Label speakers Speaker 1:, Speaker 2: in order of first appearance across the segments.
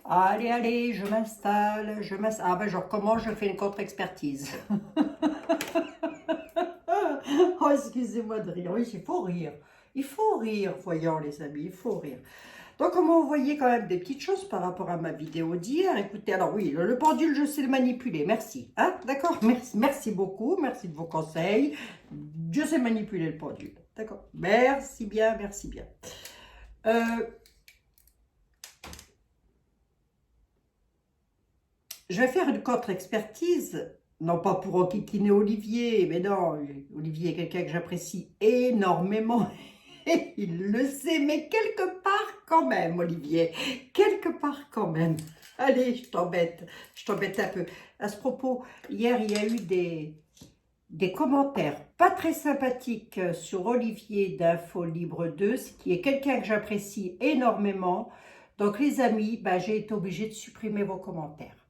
Speaker 1: Allez, allez, je m'installe, Ah ben je recommence, je fais une contre-expertise. Oh, excusez-moi de rire. Oui, il faut rire. Il faut rire, voyons les amis, il faut rire. Donc, on m'a envoyé quand même des petites choses par rapport à ma vidéo d'hier. Écoutez, alors oui, le pendule, je sais le manipuler, merci. Hein, d'accord, merci, merci beaucoup, merci de vos conseils. Je sais manipuler le pendule, d'accord. Merci bien, merci bien. Je vais faire une contre-expertise, non pas pour enquiquiner Olivier, mais non, Olivier est quelqu'un que j'apprécie énormément, et il le sait, mais quelque part quand même, Olivier, quelque part quand même. Allez, je t'embête un peu. À ce propos, hier, il y a eu des commentaires pas très sympathiques sur Olivier d'Info Libre 2, ce qui est quelqu'un que j'apprécie énormément. Donc les amis, bah, j'ai été obligée de supprimer vos commentaires.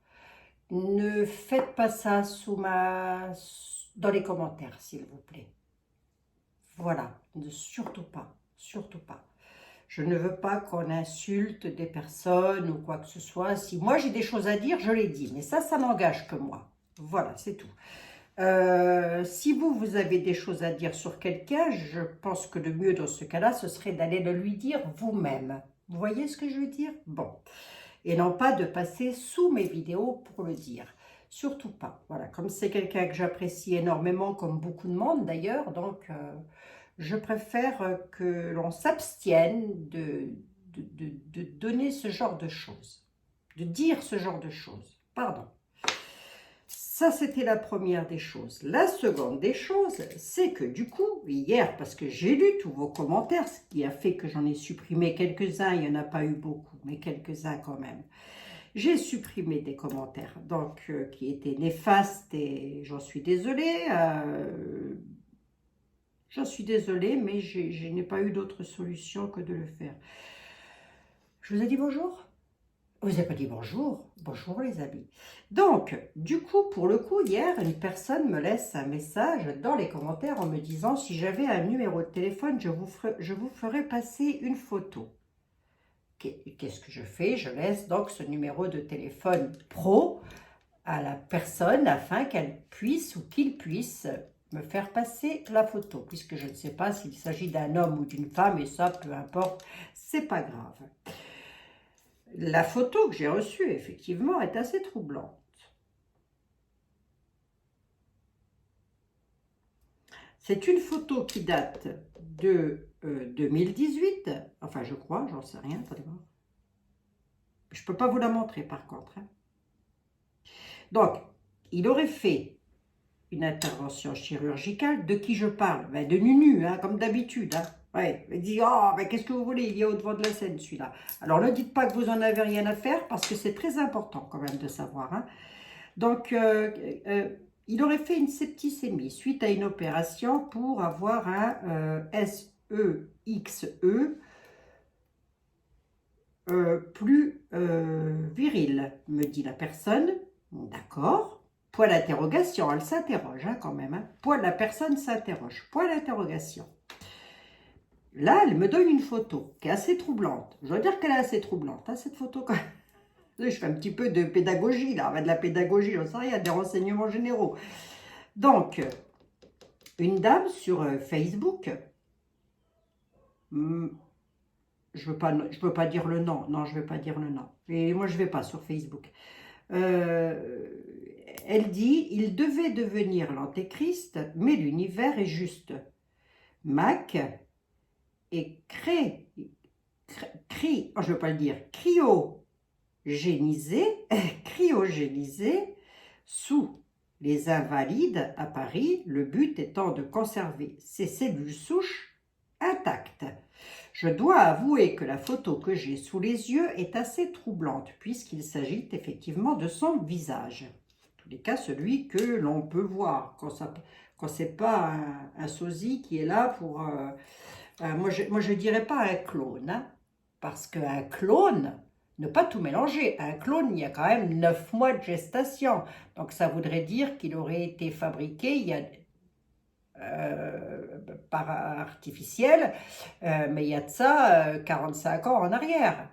Speaker 1: Ne faites pas ça dans les commentaires, s'il vous plaît. Voilà, surtout pas, surtout pas. Je ne veux pas qu'on insulte des personnes ou quoi que ce soit. Si moi j'ai des choses à dire, je les dis, mais ça n'engage que moi. Voilà, c'est tout. Si vous avez des choses à dire sur quelqu'un, je pense que le mieux dans ce cas-là, ce serait d'aller le lui dire vous-même. Vous voyez ce que je veux dire? Bon. Et non pas de passer sous mes vidéos pour le dire. Surtout pas. Voilà, comme c'est quelqu'un que j'apprécie énormément, comme beaucoup de monde d'ailleurs, donc je préfère que l'on s'abstienne de donner ce genre de choses, de dire ce genre de choses. Pardon. Ça, c'était la première des choses. La seconde des choses, c'est que du coup, hier, parce que j'ai lu tous vos commentaires, ce qui a fait que j'en ai supprimé quelques-uns, il n'y en a pas eu beaucoup, mais quelques-uns quand même. J'ai supprimé des commentaires donc qui étaient néfastes et j'en suis désolée. J'en suis désolée, mais je n'ai pas eu d'autre solution que de le faire. Je vous ai dit bonjour? Vous n'avez pas dit bonjour? Bonjour les amis. Donc, du coup, pour le coup, hier, une personne me laisse un message dans les commentaires en me disant si j'avais un numéro de téléphone, je vous ferais passer une photo. Qu'est-ce que je fais? Je laisse donc ce numéro de téléphone pro à la personne afin qu'elle puisse ou qu'il puisse me faire passer la photo, puisque je ne sais pas s'il s'agit d'un homme ou d'une femme, et ça, peu importe, c'est pas grave. La photo que j'ai reçue, effectivement, est assez troublante. C'est une photo qui date de 2018, enfin je crois, j'en sais rien, attendez voir. Je ne peux pas vous la montrer par contre. Hein. Donc, il aurait fait une intervention chirurgicale. De qui je parle? Ben, de Nunu, hein, comme d'habitude. Hein. Ouais, il dit, oh, ben, qu'est-ce que vous voulez? Il est au devant de la scène, celui-là. Alors, ne dites pas que vous en avez rien à faire, parce que c'est très important, quand même, de savoir. Hein. Donc, il aurait fait une septicémie suite à une opération pour avoir un SEXE plus viril, me dit la personne. D'accord. Point d'interrogation, elle s'interroge hein, quand même. Hein. La personne s'interroge. Point d'interrogation. Là, elle me donne une photo qui est assez troublante. Je dois dire qu'elle est assez troublante, hein, cette photo quand même. Je fais un petit peu de pédagogie, là, de la pédagogie, j'en sais rien, des renseignements généraux. Donc, une dame sur Facebook, je veux pas dire le nom, non, je ne veux pas dire le nom. Et moi, je ne vais pas sur Facebook. Elle dit, il devait devenir l'antéchrist, mais l'univers est juste. Mac est je ne veux pas le dire, cryogénisé sous les invalides à Paris, le but étant de conserver ses cellules souches intactes. Je dois avouer que la photo que j'ai sous les yeux est assez troublante, puisqu'il s'agit effectivement de son visage. En tous les cas, celui que l'on peut voir, quand ce n'est pas un sosie qui est là pour... moi, je ne dirais pas un clone, hein, parce qu'un clone, ne pas tout mélanger, un clone, il y a quand même 9 mois de gestation. Donc, ça voudrait dire qu'il aurait été fabriqué il y a par artificiel, mais il y a de ça 45 ans en arrière.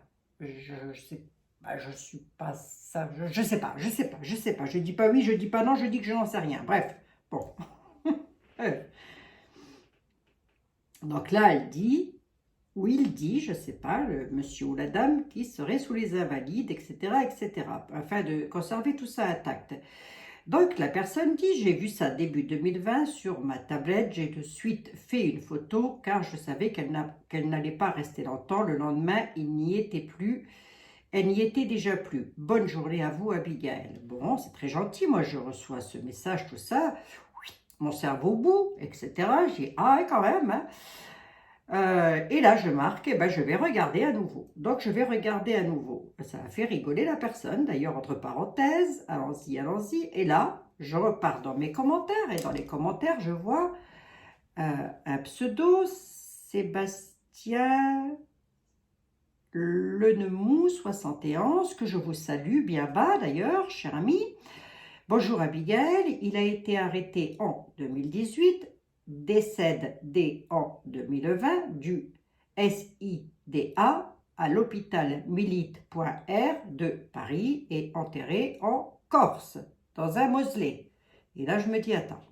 Speaker 1: bah, je suis pas ça, je sais pas, je sais pas, je sais pas. Je dis pas oui, je dis pas non, je dis que je n'en sais rien. Bref, bon. Donc là, elle dit, ou il dit, je sais pas, le monsieur ou la dame qui serait sous les invalides, etc., etc., afin de conserver tout ça intact. Donc la personne dit, j'ai vu ça début 2020 sur ma tablette, j'ai de suite fait une photo car je savais qu'elle n'allait pas rester longtemps. Le lendemain, il n'y était plus. Elle n'y était déjà plus. Bonne journée à vous, Abigail. Bon, c'est très gentil, moi je reçois ce message, tout ça. Oui, mon cerveau bout, etc. J'ai ah ouais, quand même. Hein. Et là, je marque, eh ben, je vais regarder à nouveau. Donc, je vais regarder à nouveau. Ça a fait rigoler la personne, d'ailleurs, entre parenthèses. Allons-y, allons-y. Et là, je repars dans mes commentaires. Et dans les commentaires, je vois un pseudo, Sébastien Lenemou 71, que je vous salue bien bas d'ailleurs, cher ami. Bonjour Abigail, il a été arrêté en 2018, décède en 2020 du SIDA à l'hôpital Milite.R de Paris et enterré en Corse, dans un mausolée. Et là je me dis, attends,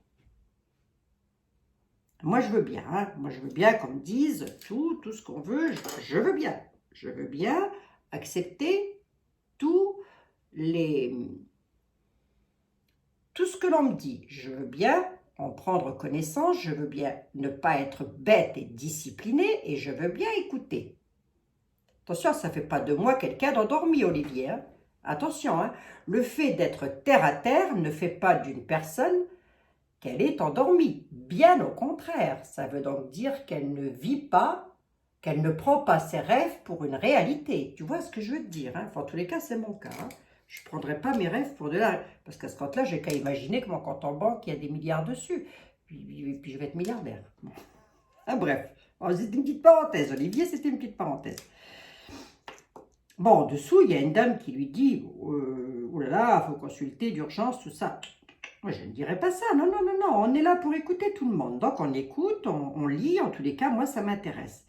Speaker 1: moi je veux bien, hein, moi je veux bien qu'on me dise tout ce qu'on veut, je veux bien. Je veux bien accepter tous les... tout ce que l'on me dit. Je veux bien en prendre connaissance, je veux bien ne pas être bête et disciplinée et je veux bien écouter. Attention, ça ne fait pas de moi quelqu'un d'endormi, Olivier. Hein. Attention, hein, le fait d'être terre à terre ne fait pas d'une personne qu'elle est endormie. Bien au contraire, ça veut donc dire qu'elle ne vit pas, qu'elle ne prend pas ses rêves pour une réalité. Tu vois ce que je veux te dire, hein? Enfin, en tous les cas, c'est mon cas. Hein? Je ne prendrai pas mes rêves pour de la... Parce qu'à ce compte-là, j'ai qu'à imaginer que mon compte en banque, il y a des milliards dessus. Puis je vais être milliardaire. Bon. Ah, bref, c'était une petite parenthèse, Olivier, c'était une petite parenthèse. Bon, en dessous, il y a une dame qui lui dit « Oh là là, il faut consulter d'urgence, tout ça. » Moi, je ne dirais pas ça. Non, non, non, non. On est là pour écouter tout le monde. Donc, on écoute, on lit. En tous les cas, moi, ça m'intéresse.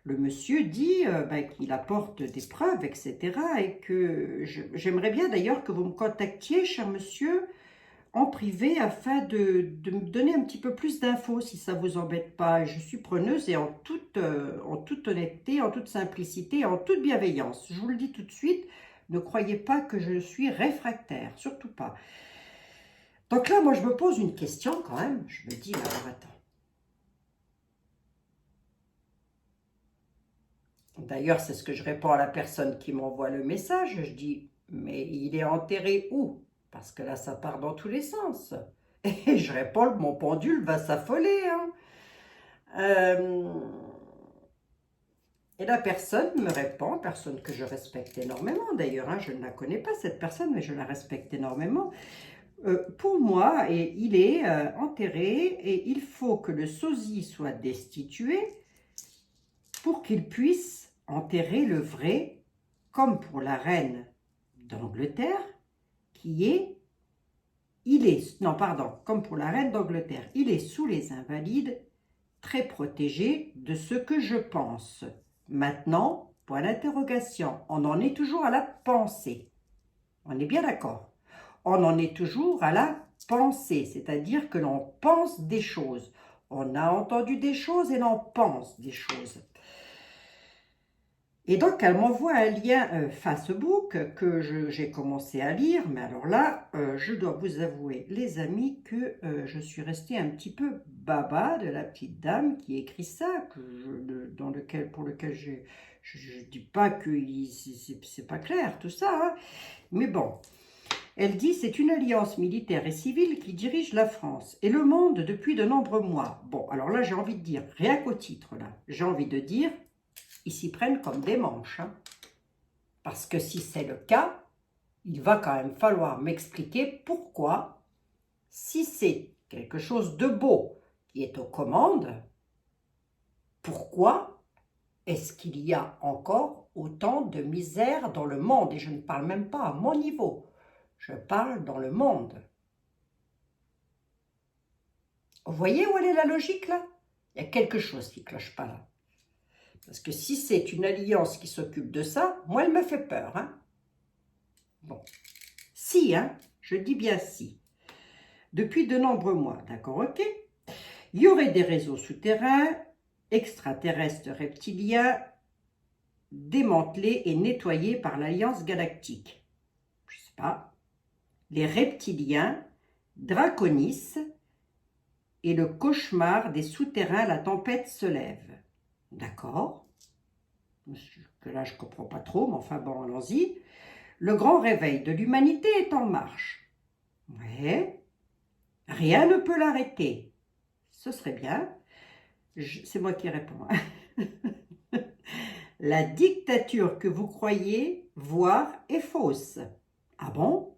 Speaker 1: Le monsieur dit qu'il apporte des preuves, etc. Et que j'aimerais bien d'ailleurs que vous me contactiez, cher monsieur, en privé, afin de me donner un petit peu plus d'infos, si ça ne vous embête pas. Je suis preneuse et en toute honnêteté, en toute simplicité, en toute bienveillance. Je vous le dis tout de suite, ne croyez pas que je suis réfractaire, surtout pas. Donc là, moi, je me pose une question quand même. Je me dis, alors attends. D'ailleurs, c'est ce que je réponds à la personne qui m'envoie le message. Je dis, mais il est enterré où? Parce que là, ça part dans tous les sens. Et je réponds, mon pendule va s'affoler. Hein. Et la personne me répond, personne que je respecte énormément d'ailleurs. Hein, je ne la connais pas, cette personne, mais je la respecte énormément. Pour moi, il est enterré et il faut que le sosie soit destitué pour qu'il puisse enterrer le vrai, comme pour la reine d'Angleterre, comme pour la reine d'Angleterre, il est sous les invalides, très protégé de ce que je pense. Maintenant, point d'interrogation, on en est toujours à la pensée. On est bien d'accord. On en est toujours à la pensée, c'est-à-dire que l'on pense des choses. On a entendu des choses et l'on pense des choses. Et donc, elle m'envoie un lien Facebook que j'ai commencé à lire. Mais alors là, je dois vous avouer, les amis, que je suis restée un petit peu baba de la petite dame qui écrit ça, pour lequel je ne dis pas que c'est pas clair, tout ça. Hein. Mais bon, elle dit, c'est une alliance militaire et civile qui dirige la France et le monde depuis de nombreux mois. Bon, alors là, j'ai envie de dire, rien qu'au titre, là, j'ai envie de dire, ils s'y prennent comme des manches. Hein. Parce que si c'est le cas, il va quand même falloir m'expliquer pourquoi, si c'est quelque chose de beau qui est aux commandes, pourquoi est-ce qu'il y a encore autant de misère dans le monde? Et je ne parle même pas à mon niveau. Je parle dans le monde. Vous voyez où elle est la logique là? Il y a quelque chose qui ne cloche pas là. Parce que si c'est une alliance qui s'occupe de ça, moi elle me fait peur. Hein? Bon. Si, hein, je dis bien si. Depuis de nombreux mois, d'accord, ok. Il y aurait des réseaux souterrains, extraterrestres reptiliens, démantelés et nettoyés par l'Alliance Galactique. Je sais pas. Les reptiliens, Draconis et le cauchemar des souterrains, la tempête se lève. D'accord. Que là, je ne comprends pas trop, mais enfin bon, allons-y. Le grand réveil de l'humanité est en marche. Ouais. Rien ne peut l'arrêter. Ce serait bien. C'est moi qui réponds. La dictature que vous croyez voir est fausse. Ah bon?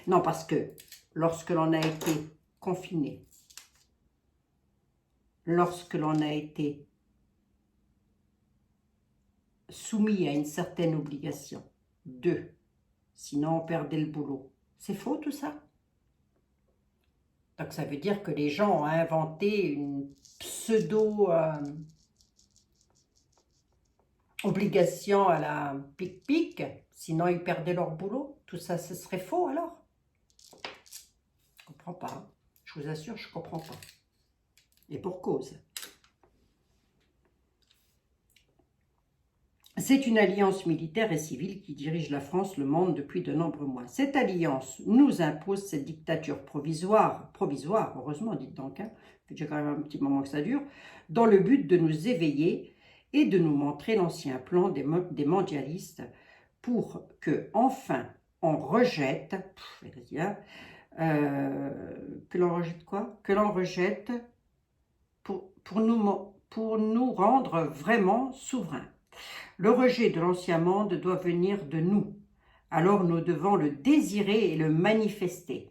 Speaker 1: Non, parce que lorsque l'on a été confiné, lorsque l'on a été soumis à une certaine obligation, sinon on perdait le boulot. C'est faux tout ça? Donc ça veut dire que les gens ont inventé une pseudo-obligation à la pic-pic, sinon ils perdaient leur boulot. Tout ça, ce serait faux alors? Je ne comprends pas. Je vous assure, je ne comprends pas. Et pour cause. C'est une alliance militaire et civile qui dirige la France, le monde depuis de nombreux mois. Cette alliance nous impose cette dictature provisoire, heureusement, dites donc, hein, ça fait déjà quand même un petit moment que ça dure, dans le but de nous éveiller et de nous montrer l'ancien plan des mondialistes pour que, enfin, on rejette, que l'on rejette quoi? Que l'on rejette pour nous rendre vraiment souverains. Le rejet de l'ancien monde doit venir de nous. Alors nous devons le désirer et le manifester.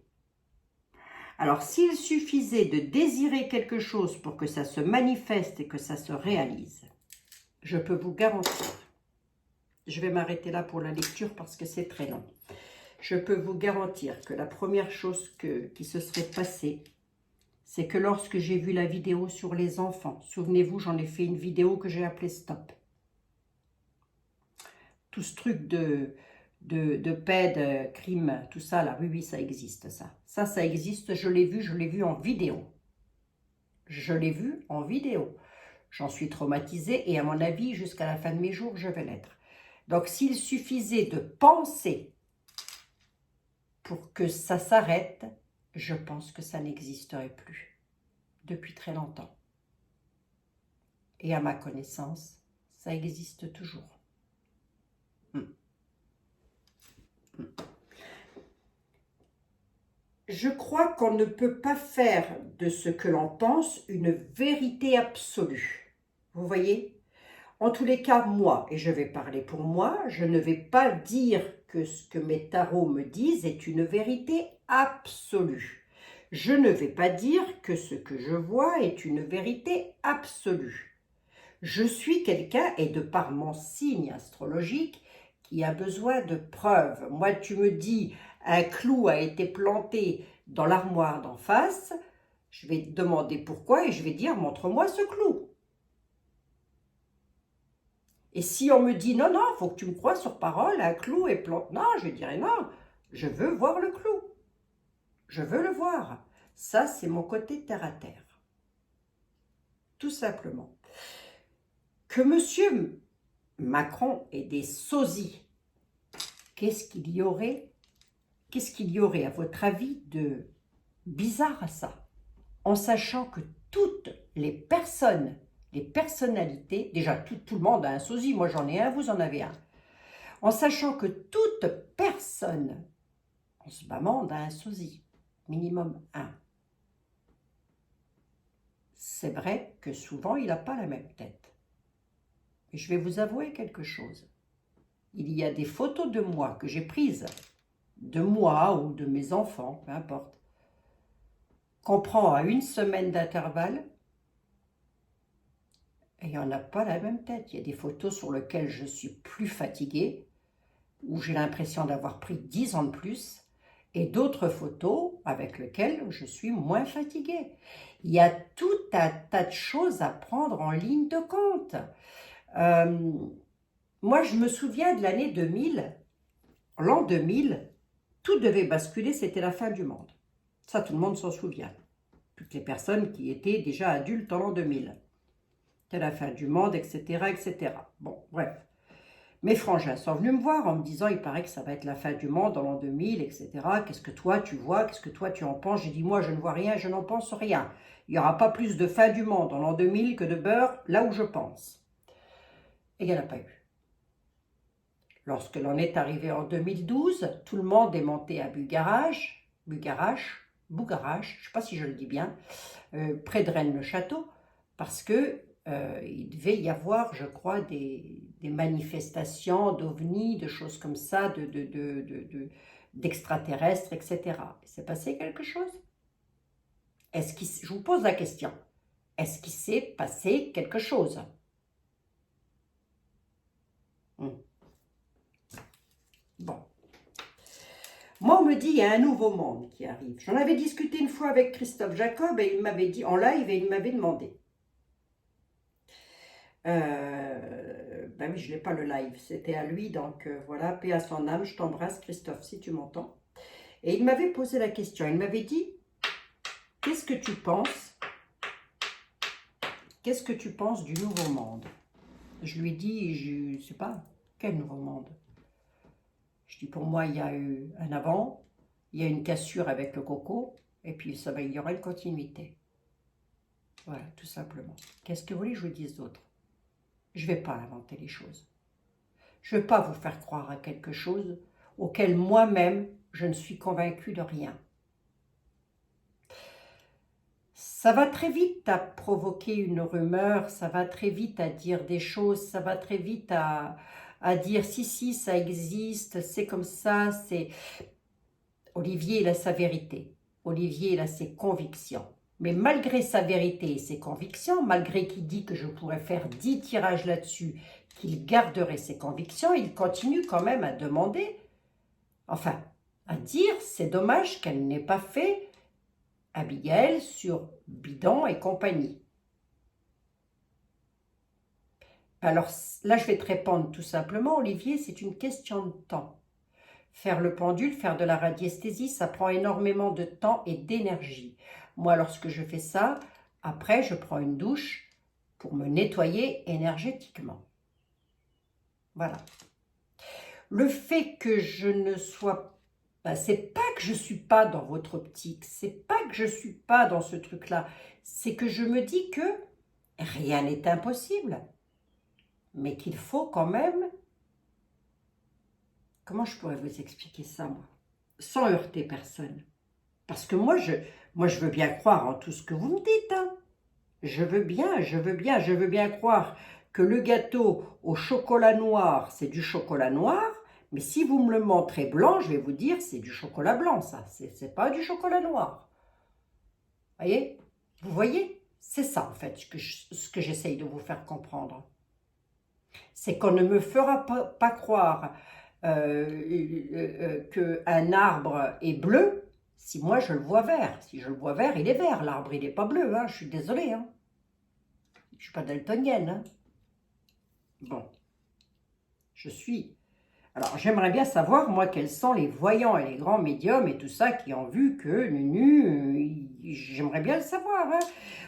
Speaker 1: Alors s'il suffisait de désirer quelque chose pour que ça se manifeste et que ça se réalise, je peux vous garantir, je vais m'arrêter là pour la lecture parce que c'est très long, je peux vous garantir que la première chose qui se serait passée, c'est que lorsque j'ai vu la vidéo sur les enfants, souvenez-vous, j'en ai fait une vidéo que j'ai appelée Stop. Tout ce truc de crime, tout ça, là, oui, ça existe, ça. Ça existe, je l'ai vu en vidéo. Je l'ai vu en vidéo. J'en suis traumatisée et à mon avis, jusqu'à la fin de mes jours, je vais l'être. Donc, s'il suffisait de penser pour que ça s'arrête, je pense que ça n'existerait plus depuis très longtemps. Et à ma connaissance, ça existe toujours. Je crois qu'on ne peut pas faire de ce que l'on pense une vérité absolue. Vous voyez? En tous les cas, moi, et je vais parler pour moi, je ne vais pas dire que ce que mes tarots me disent est une vérité absolue. Je ne vais pas dire que ce que je vois est une vérité absolue. Je suis quelqu'un, et de par mon signe astrologique, qui a besoin de preuves. Moi, tu me dis, un clou a été planté dans l'armoire d'en face, je vais te demander pourquoi et je vais dire, montre-moi ce clou. Et si on me dit, non, non, il faut que tu me crois sur parole, un clou est planté, non, je dirais non, je veux voir le clou. Je veux le voir. Ça, c'est mon côté terre à terre. Tout simplement. Que monsieur Macron ait des sosies, qu'est-ce qu'il y aurait à votre avis de bizarre à ça? En sachant que toutes les personnes, les personnalités, déjà tout le monde a un sosie, moi j'en ai un, vous en avez un. En sachant que toute personne en ce moment a un sosie, minimum un. C'est vrai que souvent il n'a pas la même tête. Et je vais vous avouer quelque chose. Il y a des photos de moi que j'ai prises, de moi ou de mes enfants, peu importe, qu'on prend à 1 semaine d'intervalle, et on n'a pas la même tête. Il y a des photos sur lesquelles je suis plus fatiguée, où j'ai l'impression d'avoir pris 10 ans de plus, et d'autres photos avec lesquelles je suis moins fatiguée. Il y a tout un tas de choses à prendre en ligne de compte. Moi, je me souviens de l'année 2000, l'an 2000, tout devait basculer, c'était la fin du monde. Ça, tout le monde s'en souvient. Toutes les personnes qui étaient déjà adultes en l'an 2000. C'était la fin du monde, etc., etc. Bon, bref. Mes frangins sont venus me voir en me disant, il paraît que ça va être la fin du monde en l'an 2000, etc. Qu'est-ce que toi tu vois? Qu'est-ce que toi tu en penses? J'ai dit, moi je ne vois rien, je n'en pense rien. Il n'y aura pas plus de fin du monde en l'an 2000 que de beurre là où je pense. Et il n'y en a pas eu. Lorsque l'on est arrivé en 2012, tout le monde est monté à Bugarache, je ne sais pas si je le dis bien, près de Rennes-le-Château, parce que il devait y avoir, je crois, des manifestations d'ovnis, de choses comme ça, d'extraterrestres, etc. Il s'est passé quelque chose? Je vous pose la question. Est-ce qu'il s'est passé quelque chose? Bon. Moi, on me dit, il y a un nouveau monde qui arrive. J'en avais discuté une fois avec Christophe Jacob et il m'avait dit, en live, et il m'avait demandé. Ben oui, je n'ai pas le live, c'était à lui, donc voilà, paix à son âme, je t'embrasse Christophe, si tu m'entends. Et il m'avait posé la question, il m'avait dit, qu'est-ce que tu penses du nouveau monde? Je lui ai dit, je ne sais pas, quel nouveau monde? Je dis, pour moi, il y a eu un avant, il y a une cassure avec le coco, et puis il y aura une continuité. Voilà, tout simplement. Qu'est-ce que vous voulez que je vous dise d'autre? Je ne vais pas inventer les choses. Je ne vais pas vous faire croire à quelque chose auquel moi-même, je ne suis convaincue de rien. Ça va très vite à provoquer une rumeur, ça va très vite à dire des choses, ça va très vite à dire si, ça existe, c'est comme ça, c'est... Olivier, il a sa vérité. Olivier, il a ses convictions. Mais malgré sa vérité et ses convictions, malgré qu'il dit que je pourrais faire 10 tirages là-dessus, qu'il garderait ses convictions, il continue quand même à demander, enfin, à dire, c'est dommage qu'elle n'ait pas fait Abigail sur Bidon et compagnie. Alors là, je vais te répondre tout simplement, Olivier, c'est une question de temps. Faire le pendule, faire de la radiesthésie, ça prend énormément de temps et d'énergie. Moi, lorsque je fais ça, après, je prends une douche pour me nettoyer énergétiquement. Voilà. Le fait que je ne sois pas, c'est pas que je ne suis pas dans votre optique, c'est pas que je ne suis pas dans ce truc-là, c'est que je me dis que rien n'est impossible, mais qu'il faut quand même... Comment je pourrais vous expliquer ça, moi? Sans heurter personne. Parce que moi, je veux bien croire en tout ce que vous me dites. Hein. Je veux bien croire que le gâteau au chocolat noir, c'est du chocolat noir. Mais si vous me le montrez blanc, je vais vous dire c'est du chocolat blanc, ça. C'est pas du chocolat noir. Vous voyez? C'est ça, en fait, ce que j'essaye de vous faire comprendre. C'est qu'on ne me fera pas croire qu'un arbre est bleu si moi je le vois vert. Si je le vois vert, il est vert. L'arbre, il n'est pas bleu. Hein. Je suis désolée. Hein. Je ne suis pas daltonienne. Hein. Bon. Je suis... Alors, j'aimerais bien savoir, moi, quels sont les voyants et les grands médiums et tout ça qui ont vu que j'aimerais bien le savoir. Hein.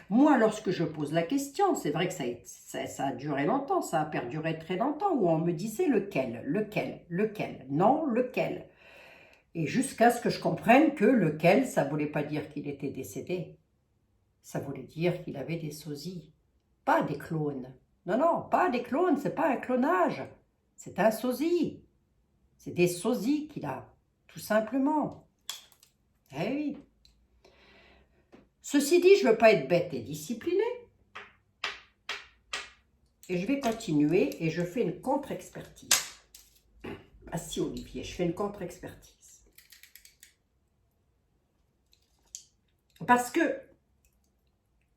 Speaker 1: Moi, lorsque je pose la question, c'est vrai que ça a duré longtemps, ça a perduré très longtemps, où on me disait lequel, non, lequel. Et jusqu'à ce que je comprenne que lequel, ça ne voulait pas dire qu'il était décédé. Ça voulait dire qu'il avait des sosies, pas des clones. Non, pas des clones, c'est pas un clonage, c'est un sosie. C'est des sosies qu'il a, tout simplement. Eh oui. Ceci dit, je ne veux pas être bête et disciplinée. Et je vais continuer et je fais une contre-expertise. Ah si, Olivier, je fais une contre-expertise. Parce que,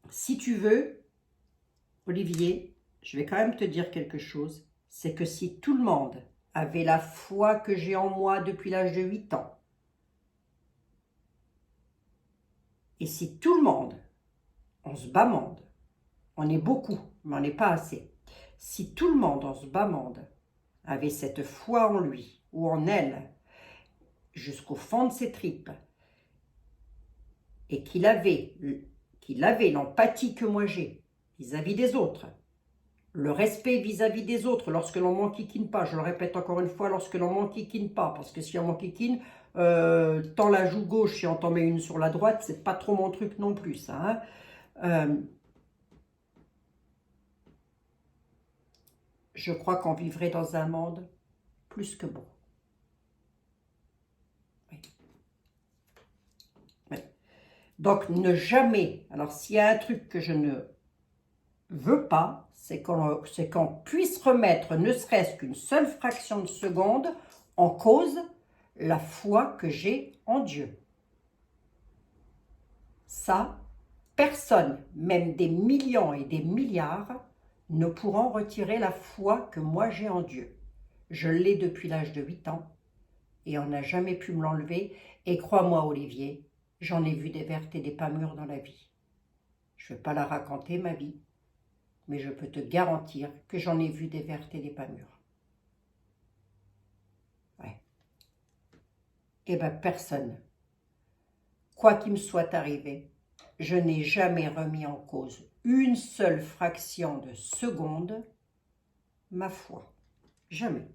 Speaker 1: si tu veux, Olivier, je vais quand même te dire quelque chose. C'est que si tout le monde avait la foi que j'ai en moi depuis l'âge de 8 ans, et si tout le monde, on se bamande, on est beaucoup, mais on n'est pas assez, si tout le monde, on se bamande, avait cette foi en lui ou en elle, jusqu'au fond de ses tripes, et qu'il avait l'empathie que moi j'ai vis-à-vis des autres, le respect vis-à-vis des autres lorsque l'on m'enquiquine pas, je le répète encore une fois, lorsque l'on m'enquiquine pas, parce que si on m'enquiquine, tends la joue gauche et on t'en met une sur la droite, c'est pas trop mon truc non plus, ça. Je crois qu'on vivrait dans un monde plus que beau. Oui. Oui. Donc, ne jamais, alors s'il y a un truc que je ne veux pas, c'est qu'on puisse remettre ne serait-ce qu'une seule fraction de seconde en cause la foi que j'ai en Dieu. Ça, personne, même des millions et des milliards, ne pourront retirer la foi que moi j'ai en Dieu. Je l'ai depuis l'âge de 8 ans et on n'a jamais pu me l'enlever. Et crois-moi, Olivier, j'en ai vu des vertes et des pas mûres dans la vie. Je ne vais pas la raconter, ma vie, mais je peux te garantir que j'en ai vu des vertes et des pas mûres. Ouais. Eh bien, personne, quoi qu'il me soit arrivé, je n'ai jamais remis en cause une seule fraction de seconde ma foi. Jamais.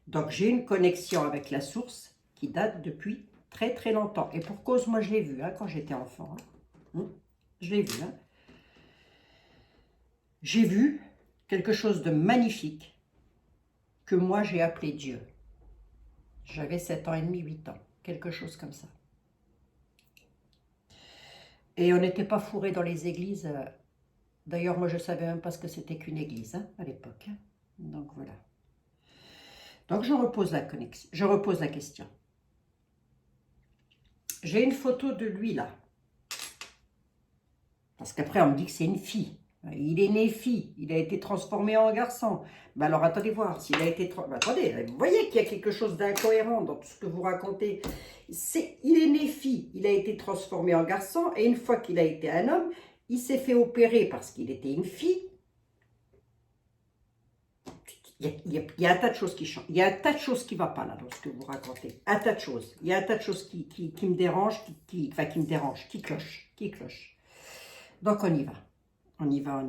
Speaker 1: Donc, j'ai une connexion avec la source qui date depuis très très longtemps. Et pour cause, moi je l'ai vu quand j'étais enfant. Je l'ai vu. J'ai vu quelque chose de magnifique que moi j'ai appelé Dieu. J'avais 7 ans et demi, 8 ans. Quelque chose comme ça. Et on n'était pas fourrés dans les églises. D'ailleurs, moi je ne savais même pas ce que c'était qu'une église à l'époque. Donc voilà. Donc je repose la question. J'ai une photo de lui là. Parce qu'après on me dit que c'est une fille. Il est né fille, il a été transformé en garçon. Ben alors attendez voir, s'il a été... attendez, vous voyez qu'il y a quelque chose d'incohérent dans tout ce que vous racontez. Il est né fille, il a été transformé en garçon, et une fois qu'il a été un homme, il s'est fait opérer parce qu'il était une fille. Il y a un tas de choses qui changent. Il y a un tas de choses qui ne vont pas là dans ce que vous racontez. Un tas de choses. Il y a un tas de choses qui me dérangent, qui me dérangent, qui clochent. Donc on y va. On y va.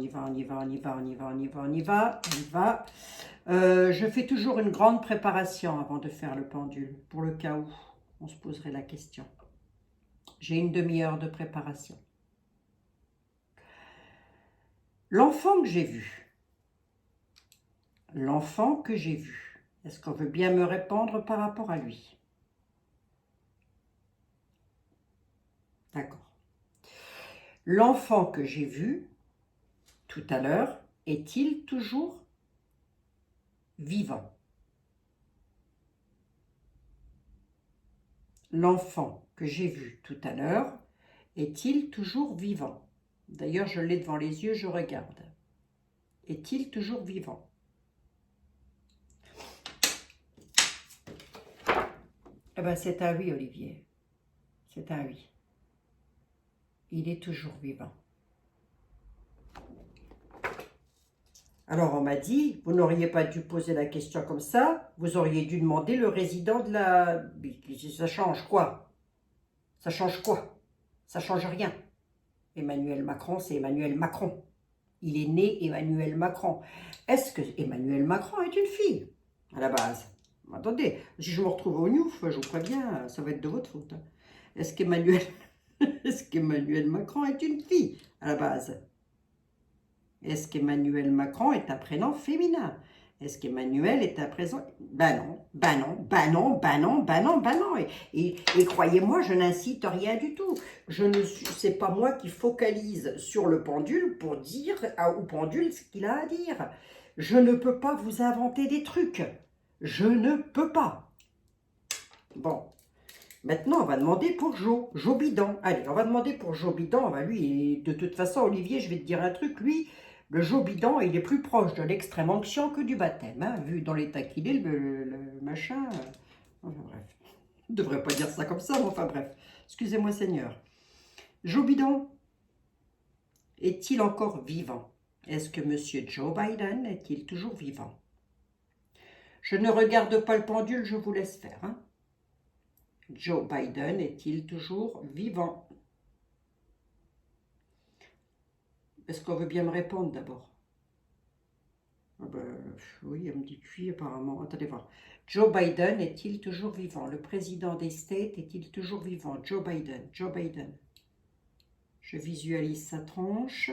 Speaker 1: Je fais toujours une grande préparation avant de faire le pendule, pour le cas où on se poserait la question. J'ai une demi-heure de préparation. L'enfant que j'ai vu, est-ce qu'on veut bien me répondre par rapport à lui? D'accord. L'enfant que j'ai vu tout à l'heure, est-il toujours vivant? L'enfant que j'ai vu tout à l'heure, est-il toujours vivant? D'ailleurs, je l'ai devant les yeux, je regarde. Est-il toujours vivant? Eh bien, c'est un oui, Olivier. C'est un oui. Il est toujours vivant. Alors, on m'a dit, vous n'auriez pas dû poser la question comme ça, vous auriez dû demander le résident de la... Ça change quoi? Ça change quoi? Ça change rien. Emmanuel Macron, c'est Emmanuel Macron. Il est né Emmanuel Macron. Est-ce que Emmanuel Macron est une fille, à la base? Attendez, si je me retrouve au Newf, je vous préviens, ça va être de votre faute. Est-ce qu'Emmanuel Macron est une fille, à la base? Est-ce qu'Emmanuel Macron est un prénom féminin? Est-ce qu'Emmanuel est un prénom... Ben non. Et croyez-moi, je n'incite rien du tout. C'est pas moi qui focalise sur le pendule pour dire au pendule ce qu'il a à dire. Je ne peux pas vous inventer des trucs. Je ne peux pas. Bon. Maintenant, on va demander pour Jo Bidon. Allez, on va demander pour Jo Bidon. Ben lui, de toute façon, Olivier, je vais te dire un truc. Lui, le Jo Bidon, il est plus proche de l'extrême onction que du baptême. Hein, vu dans l'état qu'il est, le machin. Enfin bref. Je ne devrais pas dire ça comme ça, mais enfin bref. Excusez-moi, Seigneur. Jo Bidon, est-il encore vivant? Est-ce que M. Joe Biden est-il toujours vivant? Je ne regarde pas le pendule, je vous laisse faire. Hein. Joe Biden est-il toujours vivant? Est-ce qu'on veut bien me répondre d'abord? Ah ben, oui, elle me dit que oui, apparemment. Attendez voir. Joe Biden est-il toujours vivant? Le président des States est-il toujours vivant? Joe Biden, Joe Biden. Je visualise sa tronche.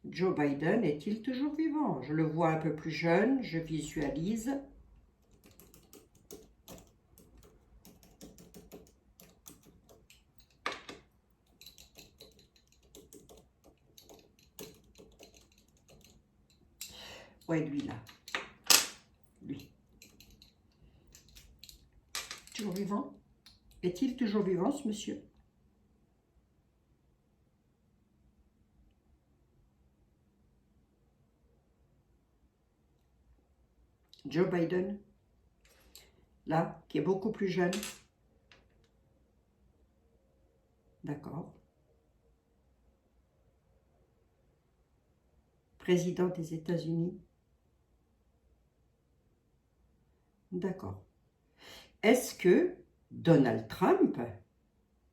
Speaker 1: Joe Biden est-il toujours vivant? Je le vois un peu plus jeune, je visualise. Ouais, lui là. Lui. Toujours vivant? Est-il toujours vivant, ce monsieur? Joe Biden, là, qui est beaucoup plus jeune. D'accord. Président des États-Unis. D'accord. Est-ce que Donald Trump,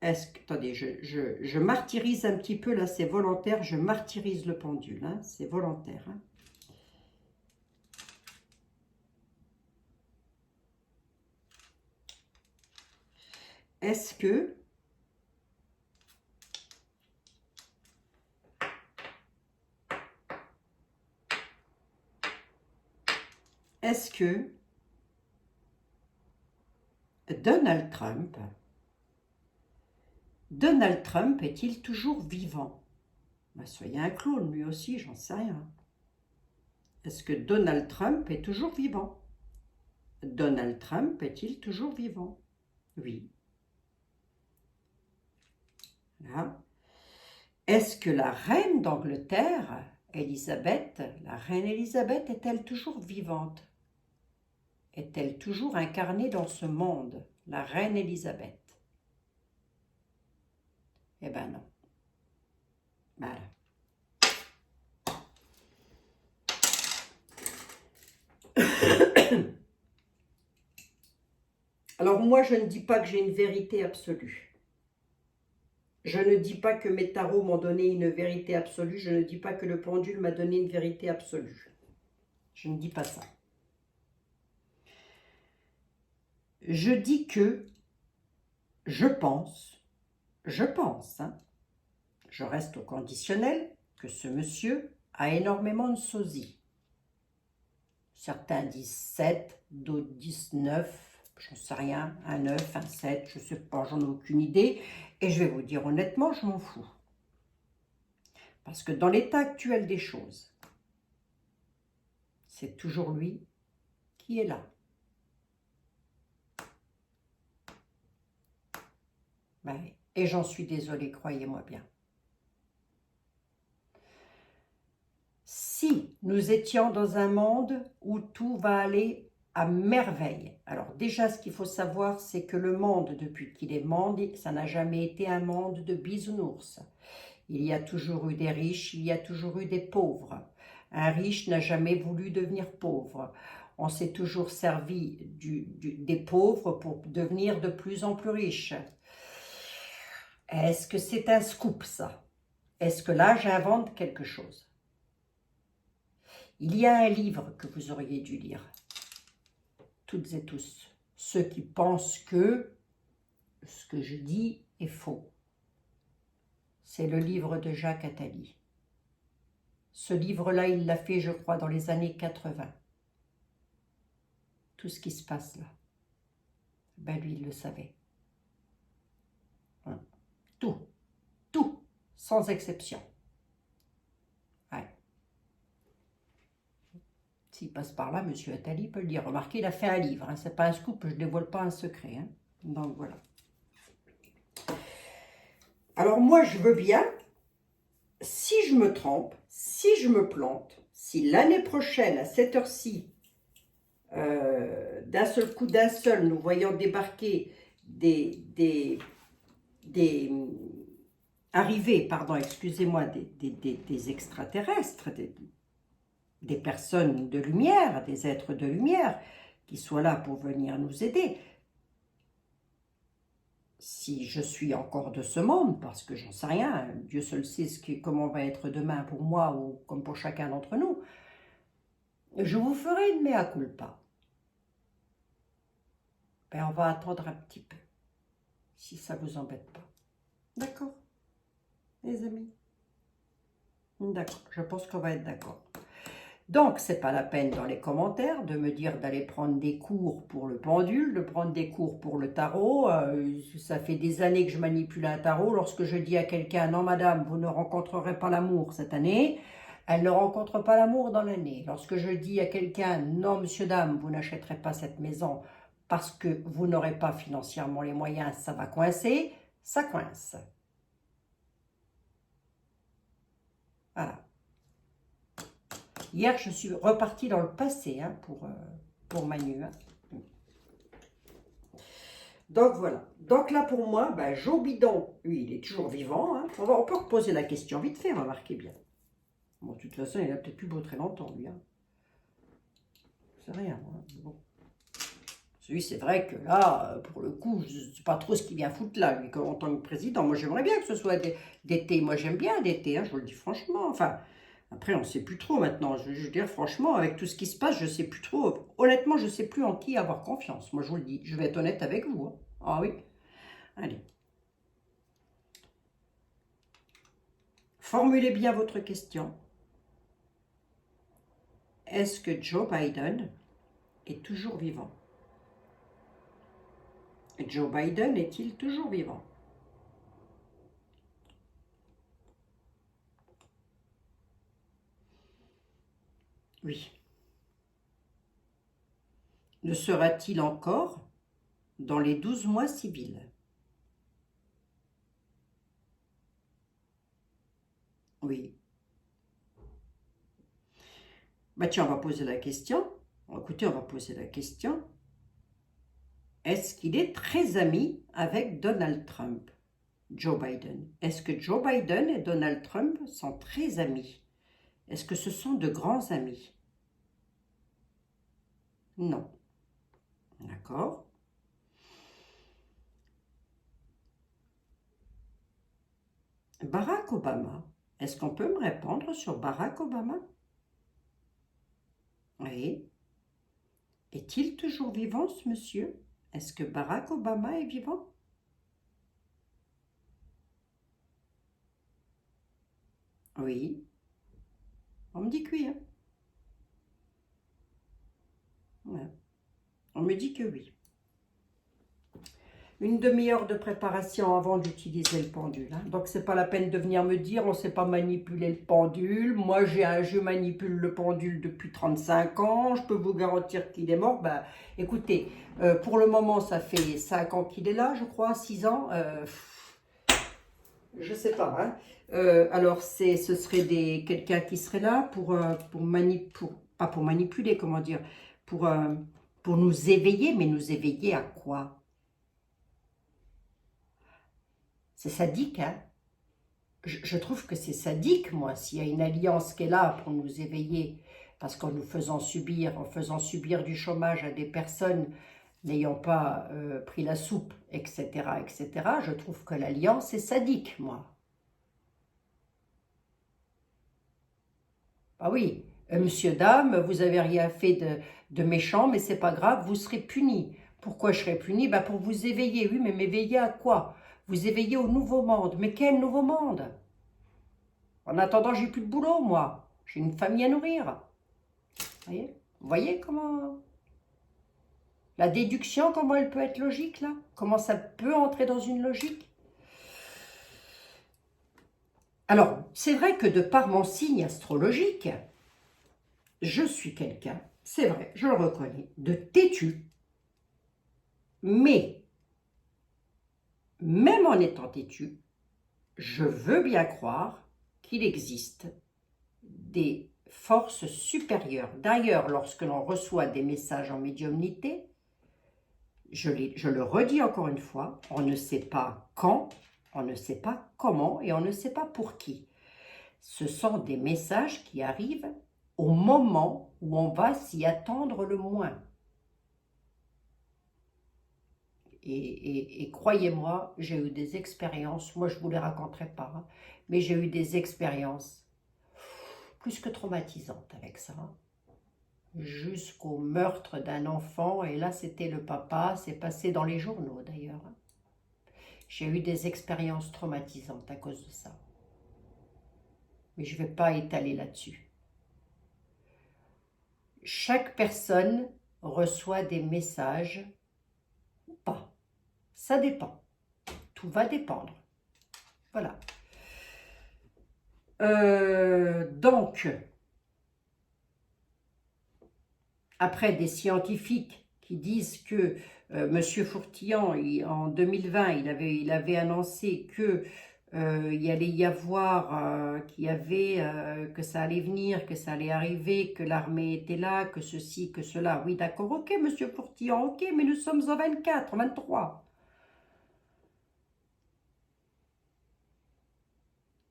Speaker 1: attendez, je martyrise un petit peu, là, c'est volontaire, je martyrise le pendule, hein, c'est volontaire. Hein. Est-ce que Donald Trump est-il toujours vivant? Ben, soyez un clown, lui aussi, j'en sais rien. Est-ce que Donald Trump est toujours vivant? Donald Trump est-il toujours vivant? Oui. Là. Est-ce que la reine d'Angleterre, Élisabeth, la reine Élisabeth, est-elle toujours vivante? Est-elle toujours incarnée dans ce monde, la reine Élisabeth? Eh ben non. Voilà. Alors moi, je ne dis pas que j'ai une vérité absolue. Je ne dis pas que mes tarots m'ont donné une vérité absolue. Je ne dis pas que le pendule m'a donné une vérité absolue. Je ne dis pas ça. Je dis que je pense, hein, je reste au conditionnel, que ce monsieur a énormément de sosie. Certains disent 7, d'autres disent 9, j'en sais rien, un 9, un 7, je ne sais pas, j'en ai aucune idée. Et je vais vous dire honnêtement, je m'en fous. Parce que dans l'état actuel des choses, c'est toujours lui qui est là. Ben, et j'en suis désolée, croyez-moi bien. Si nous étions dans un monde où tout va aller à merveille, alors déjà ce qu'il faut savoir, c'est que le monde, depuis qu'il est monde, ça n'a jamais été un monde de bisounours. Il y a toujours eu des riches, il y a toujours eu des pauvres. Un riche n'a jamais voulu devenir pauvre. On s'est toujours servi des pauvres pour devenir de plus en plus riches. Est-ce que c'est un scoop, ça? Est-ce que là, j'invente quelque chose? Il y a un livre que vous auriez dû lire, toutes et tous, ceux qui pensent que ce que je dis est faux. C'est le livre de Jacques Attali. Ce livre-là, il l'a fait, je crois, dans les années 80. Tout ce qui se passe là, ben lui, il le savait. Tout, sans exception. Ouais. S'il passe par là, monsieur Attali peut le dire. Remarquez, il a fait un livre, hein. C'est pas un scoop, je ne dévoile pas un secret. Hein. Donc voilà. Alors moi, je veux bien, si je me trompe, si je me plante, si l'année prochaine, à cette heure-ci, d'un seul coup, nous voyons débarquer arriver, pardon, excusez-moi, des extraterrestres, des personnes de lumière, des êtres de lumière, qui soient là pour venir nous aider. si je suis encore de ce monde, parce que j'en sais rien, Dieu seul sait comment va être demain pour moi ou comme pour chacun d'entre nous, je vous ferai une mea culpa. Ben, on va attendre un petit peu, si ça vous embête pas. D'accord, les amis? D'accord, je pense qu'on va être d'accord. Donc, c'est pas la peine dans les commentaires de me dire d'aller prendre des cours pour le pendule, de prendre des cours pour le tarot. Ça fait des années que je manipule un tarot. Lorsque je dis à quelqu'un, non madame, vous ne rencontrerez pas l'amour cette année, elle ne rencontre pas l'amour dans l'année. Lorsque je dis à quelqu'un, non monsieur, dame, vous n'achèterez pas cette maison parce que vous n'aurez pas financièrement les moyens, ça va coincer, ça coince. Voilà. Hier, je suis repartie dans le passé hein, pour Manu. Hein. Donc voilà. Donc là pour moi, ben, Joe Bidon, lui, il est toujours vivant. Hein. On peut reposer la question vite fait, remarquez bien. Bon, de toute façon, il a peut-être plus beau très longtemps, lui. Hein. C'est rien. Hein. Bon. Celui, c'est vrai que là, pour le coup, je ne sais pas trop ce qu'il vient foutre là, lui, en tant que président. Moi, j'aimerais bien que ce soit d'été. Moi, j'aime bien d'été, hein, je vous le dis franchement. Enfin, après, on ne sait plus trop maintenant. Je veux dire, franchement, avec tout ce qui se passe, je ne sais plus trop. Honnêtement, je ne sais plus en qui avoir confiance. Moi, je vous le dis. Je vais être honnête avec vous. Hein. Ah oui. Allez. Formulez bien votre question. Est-ce que Joe Biden est toujours vivant? Joe Biden est-il toujours vivant? Oui. Le sera-t-il encore dans les 12 mois civils? Oui. Bah tiens, on va poser la question. Écoutez, on va poser la question. Est-ce qu'il est très ami avec Donald Trump, Joe Biden? Est-ce que Joe Biden et Donald Trump sont très amis? Est-ce que ce sont de grands amis? Non. D'accord. Barack Obama. Est-ce qu'on peut me répondre sur Barack Obama? Oui. Est-il toujours vivant, ce monsieur? Est-ce que Barack Obama est vivant? Oui. On me dit que oui. Hein? Ouais. On me dit que oui. Une demi-heure de préparation avant d'utiliser le pendule. Hein. Donc, c'est pas la peine de venir me dire, on ne sait pas manipuler le pendule. Moi, je manipule le pendule depuis 35 ans. Je peux vous garantir qu'il est mort. Ben, écoutez, pour le moment, ça fait 5 ans qu'il est là, je crois, 6 ans. Je sais pas. Hein. Alors, ce serait quelqu'un qui serait là pas pour manipuler, comment dire, pour nous éveiller, mais nous éveiller à quoi? C'est sadique, hein? Je trouve que c'est sadique, moi, s'il y a une alliance qui est là pour nous éveiller, parce qu'en en faisant subir du chômage à des personnes n'ayant pas pris la soupe, etc., etc., je trouve que l'alliance est sadique, moi. Ah oui, monsieur, dame, vous avez rien fait de méchant, mais c'est pas grave, vous serez puni. Pourquoi je serai puni? Ben pour vous éveiller, oui, mais m'éveiller à quoi? Vous éveiller au nouveau monde. Mais quel nouveau monde? En attendant, j'ai plus de boulot, moi. J'ai une famille à nourrir. Vous voyez comment... La déduction, comment elle peut être logique, là? Comment ça peut entrer dans une logique? Alors, c'est vrai que de par mon signe astrologique, je suis quelqu'un, c'est vrai, je le reconnais, de têtu. Mais, même en étant têtu, je veux bien croire qu'il existe des forces supérieures. D'ailleurs, lorsque l'on reçoit des messages en médiumnité, je le redis encore une fois, on ne sait pas quand, on ne sait pas comment et on ne sait pas pour qui. Ce sont des messages qui arrivent au moment où on va s'y attendre le moins. Et croyez-moi, j'ai eu des expériences, moi je ne vous les raconterai pas, hein, mais j'ai eu des expériences plus que traumatisantes avec ça, hein, jusqu'au meurtre d'un enfant, et là c'était le papa, c'est passé dans les journaux d'ailleurs. Hein. J'ai eu des expériences traumatisantes à cause de ça. Mais je ne vais pas étaler là-dessus. Chaque personne reçoit des messages ou pas. Ça dépend. Tout va dépendre. Voilà. Donc, après des scientifiques qui disent que M. Fourtillan, en 2020, il avait annoncé que il allait y avoir, que ça allait venir, que ça allait arriver, que l'armée était là, que ceci, que cela. Oui, d'accord, ok, monsieur Fourtillan, ok, mais nous sommes en 24, 23.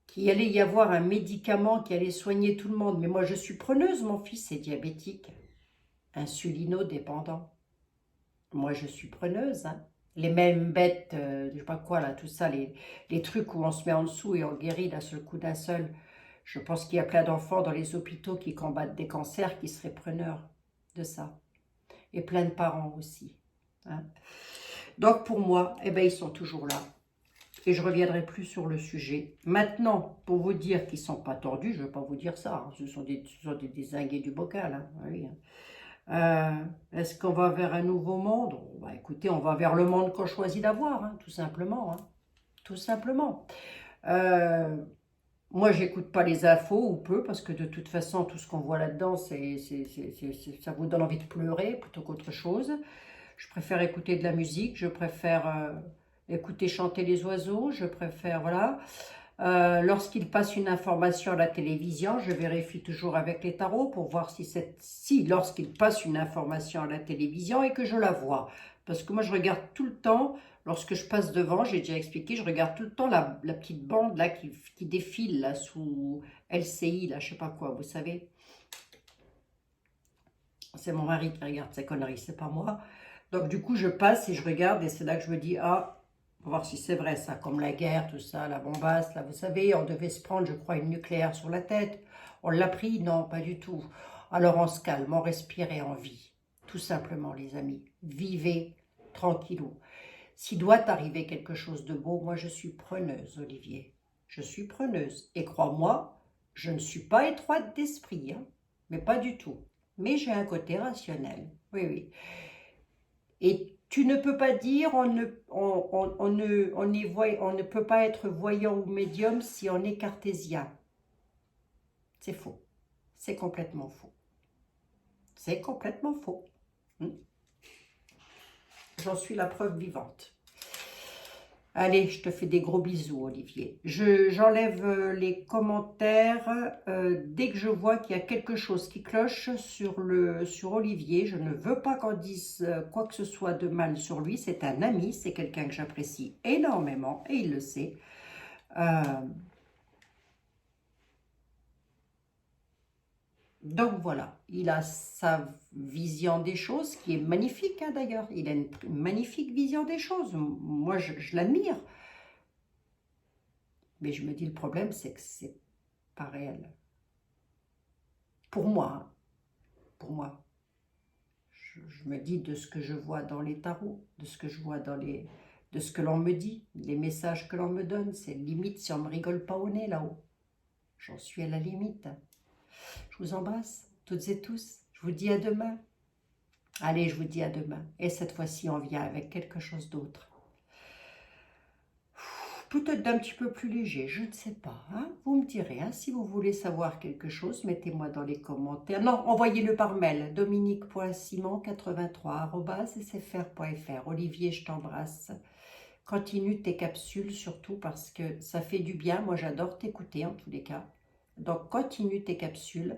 Speaker 1: Qu'il allait y avoir un médicament qui allait soigner tout le monde. Mais moi, je suis preneuse, mon fils est diabétique, insulino-dépendant. Moi, je suis preneuse, hein. Les mêmes bêtes, je sais pas quoi, là, tout ça, les trucs où on se met en dessous et on guérit d'un seul coup d'un seul. Je pense qu'il y a plein d'enfants dans les hôpitaux qui combattent des cancers qui seraient preneurs de ça. Et plein de parents aussi. Hein. Donc pour moi, eh ben, ils sont toujours là. Et je ne reviendrai plus sur le sujet. Maintenant, pour vous dire qu'ils ne sont pas tordus, je ne vais pas vous dire ça. Hein. Ce sont des dézingués du bocal. Hein. Oui, hein. Est-ce qu'on va vers un nouveau monde? Bah, écoutez, on va vers le monde qu'on choisit d'avoir, hein, tout simplement. Hein, tout simplement. Moi, j'écoute pas les infos, ou peu, parce que de toute façon, tout ce qu'on voit là-dedans, ça vous donne envie de pleurer plutôt qu'autre chose. Je préfère écouter de la musique, je préfère écouter chanter les oiseaux, je préfère, voilà. Lorsqu'il passe une information à la télévision, je vérifie toujours avec les tarots pour voir si lorsqu'il passe une information à la télévision et que je la vois. Parce que moi, je regarde tout le temps, lorsque je passe devant, j'ai déjà expliqué, je regarde tout le temps la petite bande là qui défile là sous LCI, là, je sais pas quoi, vous savez. C'est mon mari qui regarde ces conneries, c'est pas moi. Donc du coup, je passe et je regarde et c'est là que je me dis, ah, pour voir si c'est vrai ça, comme la guerre, tout ça, la bombasse, là, vous savez, on devait se prendre, je crois, une nucléaire sur la tête. On l'a pris? Non, pas du tout. Alors on se calme, on respire et on vit. Tout simplement, les amis. Vivez tranquillou. S'il doit arriver quelque chose de beau, moi je suis preneuse, Olivier. Je suis preneuse. Et crois-moi, je ne suis pas étroite d'esprit, hein, mais pas du tout. Mais j'ai un côté rationnel. Oui, oui. Et tu ne peux pas dire on ne peut pas être voyant ou médium si on est cartésien. C'est faux. C'est complètement faux. C'est complètement faux. J'en suis la preuve vivante. Allez, je te fais des gros bisous, Olivier. J'enlève les commentaires dès que je vois qu'il y a quelque chose qui cloche sur Olivier. Je ne veux pas qu'on dise quoi que ce soit de mal sur lui. C'est un ami, c'est quelqu'un que j'apprécie énormément et il le sait. Donc voilà, il a sa vision des choses qui est magnifique hein, d'ailleurs. Il a une magnifique vision des choses. Moi, je l'admire. Mais je me dis, le problème, c'est que c'est pas réel. Pour moi, hein, pour moi. Je me dis de ce que je vois dans les tarots, de ce que je vois de ce que l'on me dit, les messages que l'on me donne, c'est limite si on me rigole pas au nez là-haut. J'en suis à la limite. Je vous embrasse, toutes et tous. Je vous dis à demain. Allez, je vous dis à demain. Et cette fois-ci, on vient avec quelque chose d'autre. Peut-être d'un petit peu plus léger, je ne sais pas. Hein, vous me direz, hein, si vous voulez savoir quelque chose, mettez-moi dans les commentaires. Non, envoyez-le par mail, dominique.simon83@sfr.fr. Olivier, je t'embrasse. Continue tes capsules, surtout parce que ça fait du bien. Moi, j'adore t'écouter en tous les cas. Donc, continue tes capsules.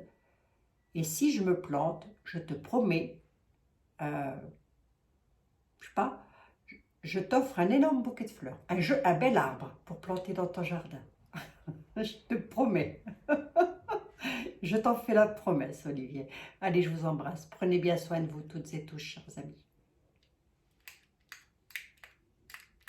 Speaker 1: Et si je me plante, je te promets, je sais pas, je t'offre un énorme bouquet de fleurs, un bel arbre pour planter dans ton jardin. Je te promets. Je t'en fais la promesse, Olivier. Allez, je vous embrasse. Prenez bien soin de vous toutes et tous, chers amis.